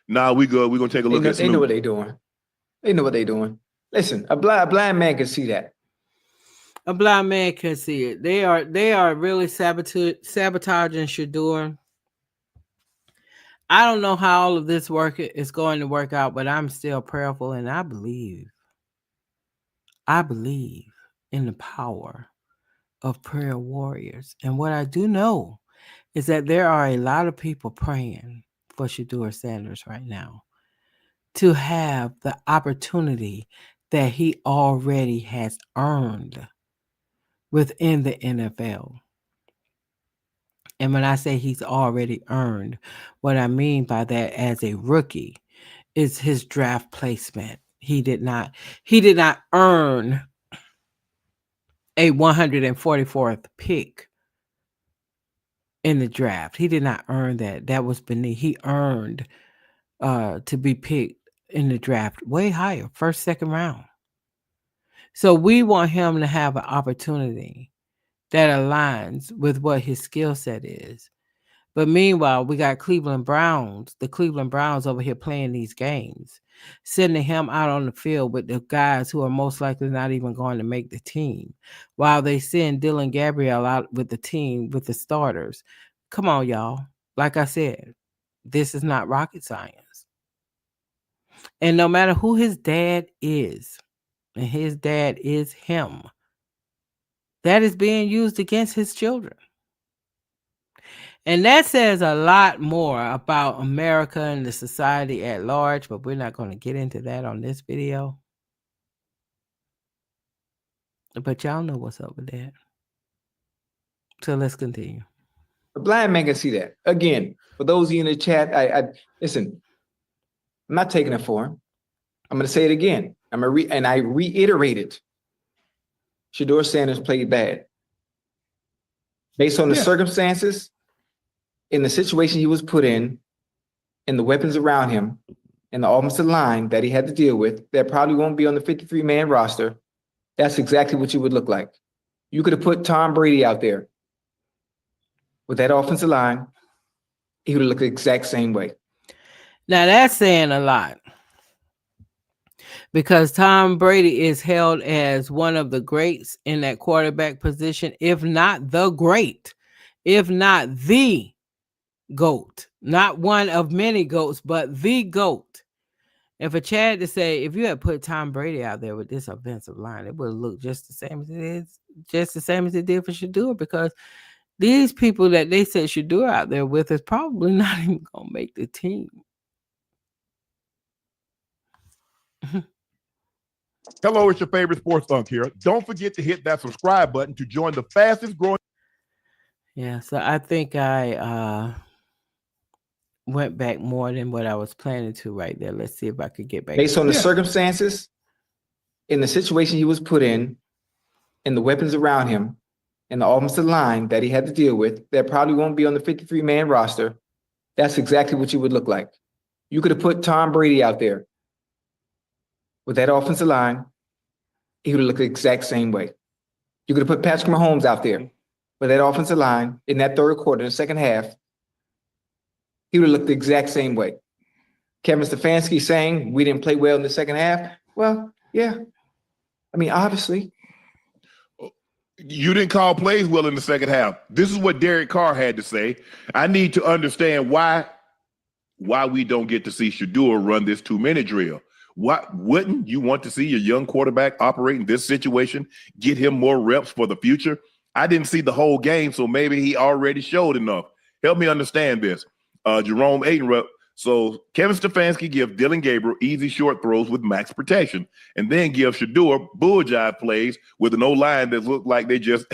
[SPEAKER 6] Nah, we good. We're gonna take a look at Snoop.
[SPEAKER 5] They know what they're doing. They know what they're doing. Listen, a blind man can see that.
[SPEAKER 1] A blind man can see it. They are really sabotaging Shedeur. I don't know how all of this is going to work out, but I'm still prayerful, and I believe in the power of prayer warriors. And what I do know is that there are a lot of people praying for Shedeur Sanders right now to have the opportunity that he already has earned within the NFL. And when I say he's already earned, what I mean by that as a rookie is his draft placement. He did not earn a 144th pick in the draft. He did not earn that. That was beneath. He earned to be picked in the draft way higher, first, second round. So we want him to have an opportunity that aligns with what his skill set is. But meanwhile, we got the Cleveland Browns over here playing these games, sending him out on the field with the guys who are most likely not even going to make the team, while they send Dylan Gabriel out with the team, with the starters. Come on, y'all. Like I said, this is not rocket science. And no matter who his dad is, and his dad is him, that is being used against his children. And that says a lot more about America and the society at large, but we're not going to get into that on this video. But y'all know what's up with that. So let's continue.
[SPEAKER 5] A blind man can see that. Again, for those of you in the chat, I listen, I'm not taking it for him. I'm going to say it again. I reiterate it. Shedeur Sanders played bad. Based on the circumstances, in the situation he was put in, and the weapons around him, and the offensive line that he had to deal with, that probably won't be on the 53-man roster, that's exactly what you would look like. You could have put Tom Brady out there with that offensive line. He would have looked the exact same way.
[SPEAKER 1] Now, that's saying a lot. Because Tom Brady is held as one of the greats in that quarterback position, if not the great, if not the GOAT, not one of many GOATs, but the GOAT. And for Chad to say, if you had put Tom Brady out there with this offensive line, it would have looked just the same as it is, just the same as it did for Shedeur, because these people that they said Shedeur out there with is probably not even gonna make the team.
[SPEAKER 11] Hello, it's your favorite sports thunk here. Don't forget to hit that subscribe button to join the fastest growing.
[SPEAKER 1] Yeah, so I think I went back more than what I was planning to right there. Let's see if I could get back.
[SPEAKER 5] Based on the circumstances, in the situation he was put in, and the weapons around him, and the offensive line that he had to deal with, that probably won't be on the 53-man roster, that's exactly what you would look like. You could have put Tom Brady out there with that offensive line, he would have looked the exact same way. You could have put Patrick Mahomes out there with that offensive line in that third quarter, in the second half, he would have looked the exact same way. Kevin Stefanski saying we didn't play well in the second half. Well, yeah. I mean, obviously.
[SPEAKER 6] You didn't call plays well in the second half. This is what Derek Carr had to say. I need to understand why we don't get to see Shedeur run this 2-minute drill. Why wouldn't you want to see your young quarterback operate in this situation, get him more reps for the future? I didn't see the whole game, so maybe he already showed enough. Help me understand this. Jerome Aiden, so Kevin Stefanski give Dylan Gabriel easy short throws with max protection, and then give Shedeur bullseye plays with an O-line that looked like they just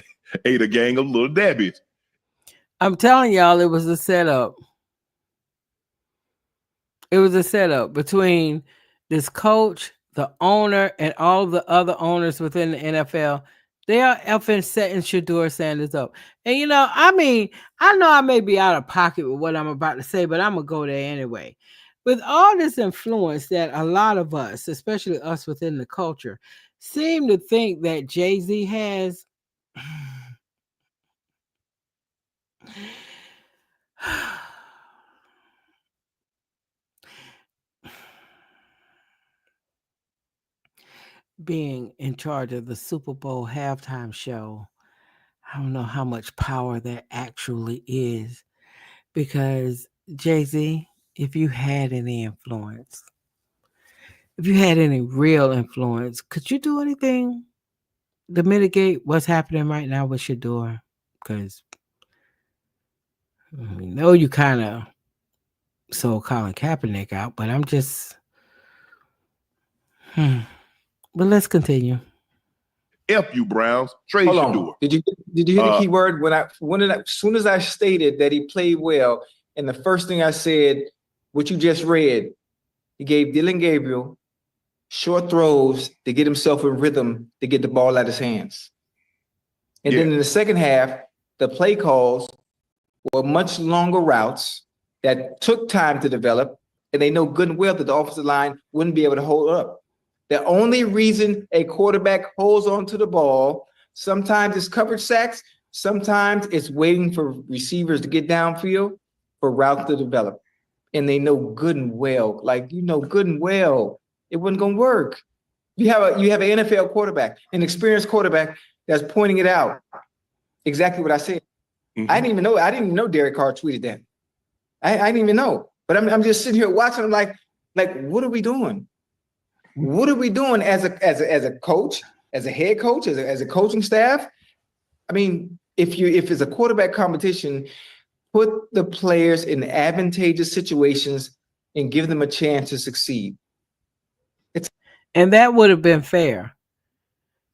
[SPEAKER 6] ate a gang of little Debbies.
[SPEAKER 1] I'm telling y'all, it was a setup. It was a setup between this coach, the owner, and all the other owners within the NFL. They are effing setting Shedeur Sanders up. And, you know, I mean, I know I may be out of pocket with what I'm about to say, but I'm going to go there anyway. With all this influence that a lot of us, especially us within the culture, seem to think that Jay-Z has, being in charge of the Super Bowl halftime show, I don't know how much power that actually is, because Jay-Z, if you had any influence, if you had any real influence, could you do anything to mitigate what's happening right now with Shedeur? Because we know you kind of sold Colin Kaepernick out, but I'm just, but let's continue.
[SPEAKER 6] F you, Browns. Trade Shedeur.
[SPEAKER 5] Did you hear the key word? As soon as I stated that he played well, and the first thing I said, what you just read, he gave Dylan Gabriel short throws to get himself in rhythm to get the ball out of his hands. And then in the second half, the play calls were much longer routes that took time to develop, and they know good and well that the offensive line wouldn't be able to hold up. The only reason a quarterback holds on to the ball, sometimes it's coverage sacks, sometimes it's waiting for receivers to get downfield for routes to develop. And they know good and well, good and well, it wasn't going to work. You have an NFL quarterback, an experienced quarterback that's pointing it out. Exactly what I said. Mm-hmm. I didn't even know Derek Carr tweeted that. I didn't even know. But I'm just sitting here watching. I'm like, what are we doing? What are we doing as a coach, as a head coach, as a coaching staff? I mean, if it's a quarterback competition, put the players in advantageous situations and give them a chance to succeed.
[SPEAKER 1] And that would have been fair.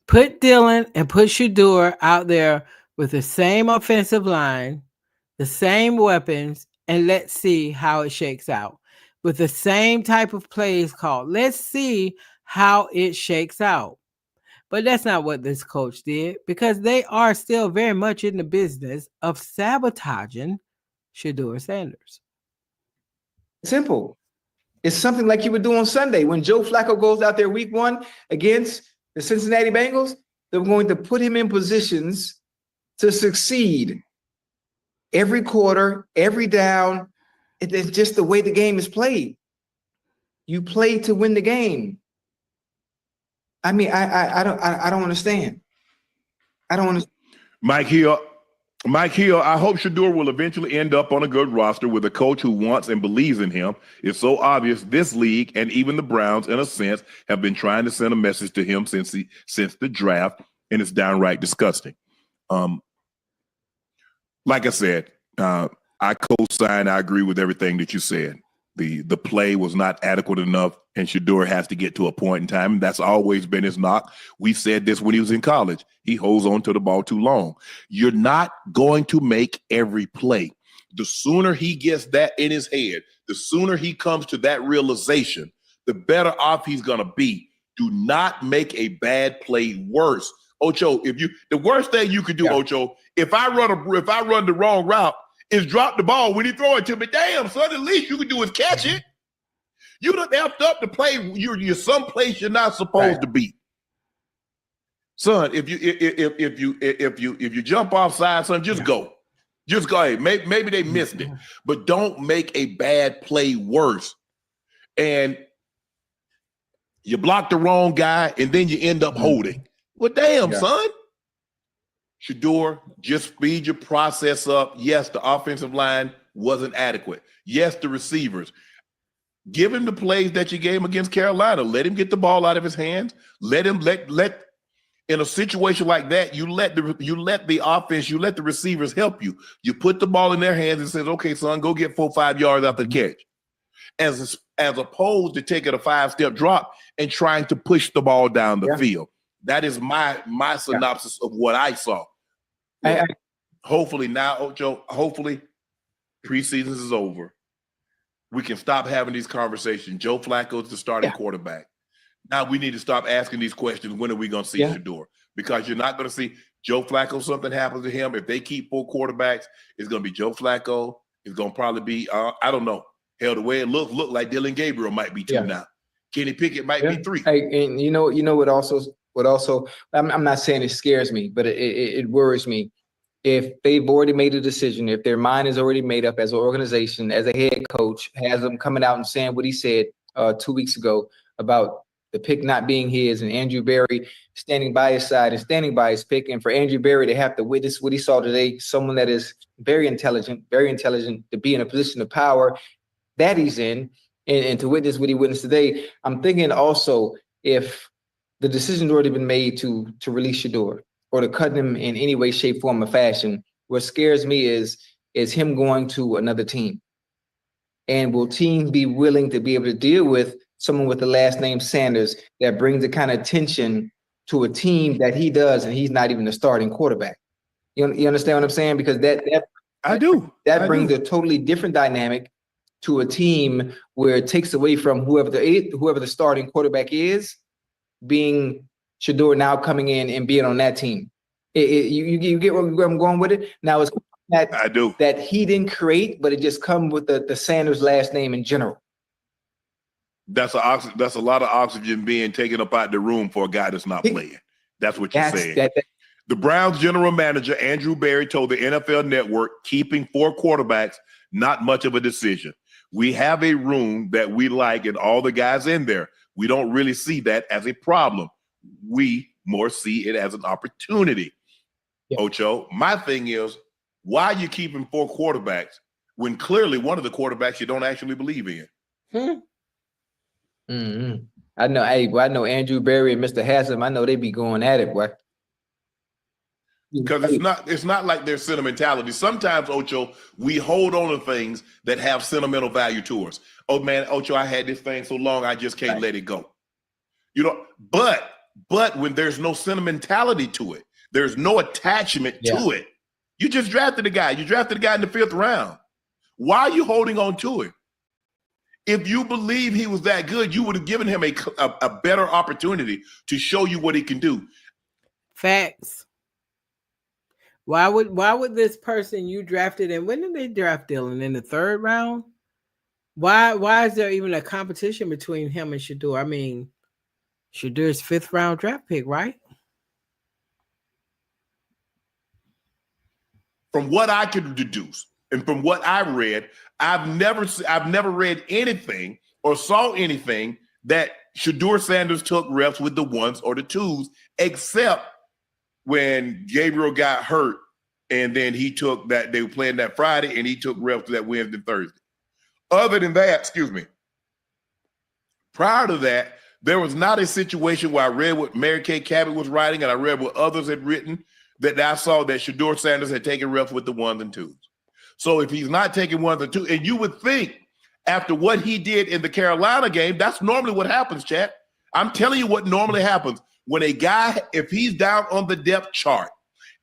[SPEAKER 1] Put Dylan and put Shedeur out there with the same offensive line, the same weapons, and let's see how it shakes out. With the same type of plays called. Let's see how it shakes out. But that's not what this coach did, because they are still very much in the business of sabotaging Shedeur Sanders.
[SPEAKER 5] Simple. It's something like you would do on Sunday when Joe Flacco goes out there week 1 against the Cincinnati Bengals. They're going to put him in positions to succeed every quarter, every down. It's just the way the game is played. You play to win the game. I mean, I don't understand. I don't understand.
[SPEAKER 6] Mike Hill, Mike Hill, I hope Shedeur will eventually end up on a good roster with a coach who wants and believes in him. It's so obvious this league and even the Browns, in a sense, have been trying to send a message to him since the draft, and it's downright disgusting. Like I said, I co-sign. I agree with everything that you said. The play was not adequate enough, and Shedeur has to get to a point in time, and that's always been his knock. We said this when he was in college. He holds on to the ball too long. You're not going to make every play. The sooner he gets that in his head, the sooner he comes to that realization, the better off he's going to be. Do not make a bad play worse. Ocho, the worst thing you could do, Ocho, if I run the wrong route, is drop the ball when he throw it to me. Damn, son, at least you can do is catch it. You done effed up the play. You're someplace you're not supposed to be. Son, if you jump offside, son, just go. Just go ahead. Maybe they missed it, but don't make a bad play worse. And you block the wrong guy, and then you end up holding. Well, damn, son. Shedeur, just speed your process up. Yes, the offensive line wasn't adequate. Yes, the receivers. Give him the plays that you gave him against Carolina. Let him get the ball out of his hands. Let in a situation like that, you let the offense, you let the receivers help you. You put the ball in their hands and says, "Okay, son, go get 4-5 yards after the catch." As opposed to taking a 5-step drop and trying to push the ball down the field. That is my synopsis of what I saw. Hopefully now, Ocho, hopefully preseason is over. We can stop having these conversations. Joe Flacco's the starting quarterback. Now we need to stop asking these questions. When are we going to see Shedeur? Because you're not going to see Joe Flacco. Something happens to him. If they keep 4 quarterbacks, it's going to be Joe Flacco. It's going to probably be, I don't know. Hell, the way it look like Dylan Gabriel might be 2 now. Kenny Pickett might be 3.
[SPEAKER 5] Hey, and you know what also, I'm not saying it scares me, but it worries me. If they've already made a decision, if their mind is already made up as an organization, as a head coach, has them coming out and saying what he said 2 weeks ago about the pick not being his, and Andrew Berry standing by his side and standing by his pick, and for Andrew Berry to have to witness what he saw today, someone that is very intelligent to be in a position of power that he's in, and to witness what he witnessed today. I'm thinking also, if the decision's already been made to release Shedeur or to cut him in any way, shape, form, or fashion, what scares me is him going to another team. And will teams be willing to be able to deal with someone with the last name Sanders that brings the kind of tension to a team that he does, and he's not even the starting quarterback? You understand what I'm saying? Because that brings a totally different dynamic to a team where it takes away from whoever the starting quarterback is, being Shedeur now coming in and being on that team. You get where I'm going with it? Now it's that he didn't create, but it just comes with the Sanders last name in general.
[SPEAKER 6] That's a lot of oxygen being taken up out the room for a guy that's not playing. That's what you're saying. The Browns general manager, Andrew Berry, told the NFL Network, keeping 4 quarterbacks, not much of a decision. We have a room that we like and all the guys in there. We don't really see that as a problem. We more see it as an opportunity. Ocho, my thing is, why are you keeping 4 quarterbacks when clearly one of the quarterbacks you don't actually believe in?
[SPEAKER 5] I know. I know Andrew Berry and Mr. Haslam. I know they be going at it, boy.
[SPEAKER 6] Because it's not like there's sentimentality. Sometimes, Ocho, we hold on to things that have sentimental value to us. Oh man, Ocho, I had this thing so long, I just can't let it go. You know, but when there's no sentimentality to it, there's no attachment to it. You just drafted a guy. You drafted a guy in the 5th round. Why are you holding on to him? If you believe he was that good, you would have given him a better opportunity to show you what he can do.
[SPEAKER 1] Facts. Why would this person you drafted, and when did they draft Dylan? In the 3rd round? Why is there even a competition between him and Shedeur? I mean, Shedeur's 5th round draft pick, right?
[SPEAKER 6] From what I could deduce and from what I read, I've never read anything or saw anything that Shedeur Sanders took reps with the 1s or the 2s, except when Gabriel got hurt and then he took that, they were playing that Friday, and he took refs that Wednesday and Thursday. Other than that, prior to that, there was not a situation where I read what Mary Kay Cabot was writing, and I read what others had written, that I saw that Shedeur Sanders had taken refs with the 1s and 2s. So if he's not taking 1s and 2s, and you would think after what he did in the Carolina game, that's normally what happens, chat. I'm telling you what normally happens. When a guy, if he's down on the depth chart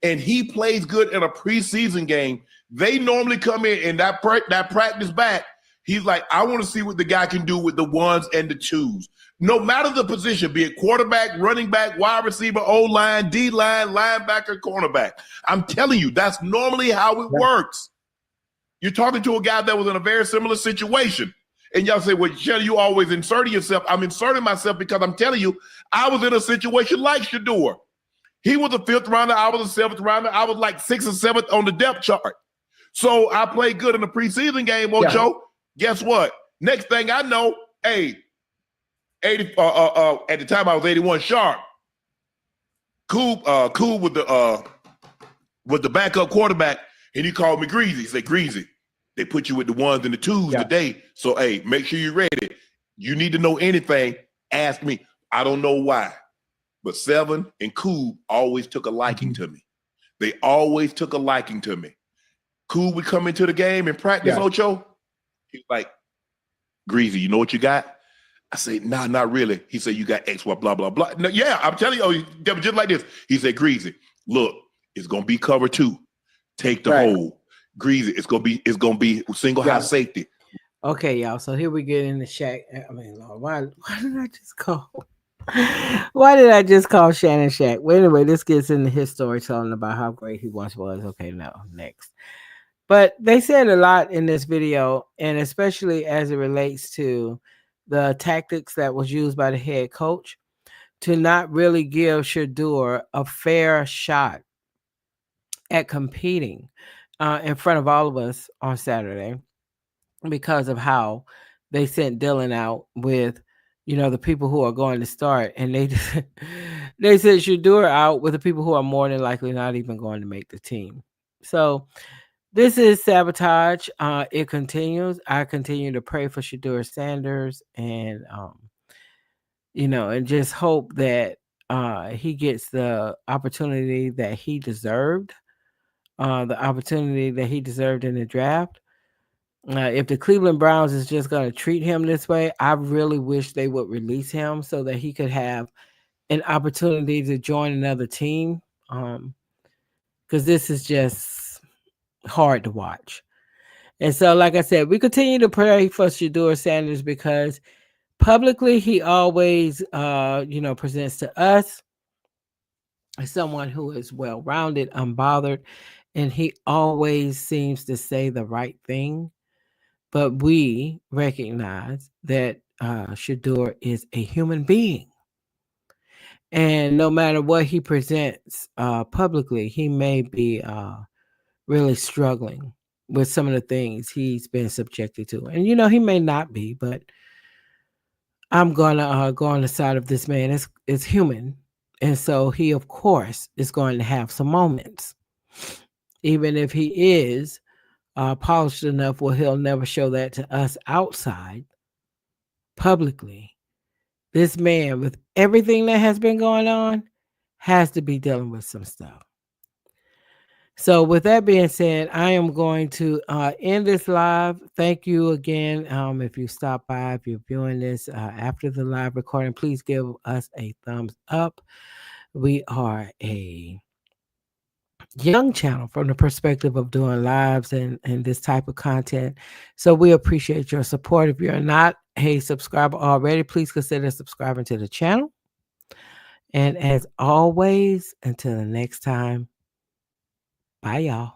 [SPEAKER 6] and he plays good in a preseason game, they normally come in and that practice back, he's like, I want to see what the guy can do with the 1s and the 2s. No matter the position, be it quarterback, running back, wide receiver, O-line, D-line, linebacker, cornerback. I'm telling you, that's normally how it works. You're talking to a guy that was in a very similar situation. And y'all say, well, Shedeur, you always inserting yourself. I'm inserting myself because I'm telling you, I was in a situation like Shedeur. He was a 5th rounder. I was a 7th rounder. I was like 6th or 7th on the depth chart. So I played good in the preseason game, Ocho. Yeah. Guess what? Next thing I know, hey, at the time I was 81 sharp. Cool with the backup quarterback, and he called me Greasy. He said, Greasy, they put you with the 1s and the 2s today. So hey, make sure you're ready. You need to know anything, ask me. I don't know why, but Seven and Cool always took a liking to me. They always took a liking to me. Cool would come into the game and practice, Ocho. He's like, Greasy, you know what you got? I say, nah, not really. He said, you got X, Y, blah, blah, blah. No, yeah, I'm telling you, just like this. He said, Greasy, look, it's gonna be cover 2. Take the hole. Greasy, it's gonna be single high safety.
[SPEAKER 1] Okay, y'all. So here we get in the Shaq. I mean, Lord, why did I just call? Why did I just call Shannon Shaq? Well, anyway, this gets into his story telling about how great he once was. Okay, no, next. But they said a lot in this video, and especially as it relates to the tactics that was used by the head coach to not really give Shedeur a fair shot at competing in front of all of us on Saturday because of how they sent Dylan out with, the people who are going to start. And they sent Shedeur out with the people who are more than likely not even going to make the team. So this is sabotage. It continues. I continue to pray for Shedeur Sanders and, and just hope that he gets the opportunity that he deserved, in the draft. If the Cleveland Browns is just going to treat him this way, I really wish they would release him so that he could have an opportunity to join another team. Because this is just hard to watch. And so, like I said, we continue to pray for Shedeur Sanders because publicly he always, presents to us as someone who is well-rounded, unbothered, and he always seems to say the right thing. But we recognize that Shedeur is a human being. And no matter what he presents publicly, he may be really struggling with some of the things he's been subjected to. And, he may not be, but I'm going to go on the side of this man. It's human. And so he, of course, is going to have some moments. Even if he is polished enough where he'll never show that to us outside publicly. This man, with everything that has been going on, has to be dealing with some stuff. So with that being said, I am going to end this live. Thank you again. If you stop by, if you're viewing this after the live recording, please give us a thumbs up. We are a young channel from the perspective of doing lives and this type of content. So we appreciate your support. If you're not a subscriber already, please consider subscribing to the channel. And as always, until the next time, bye y'all.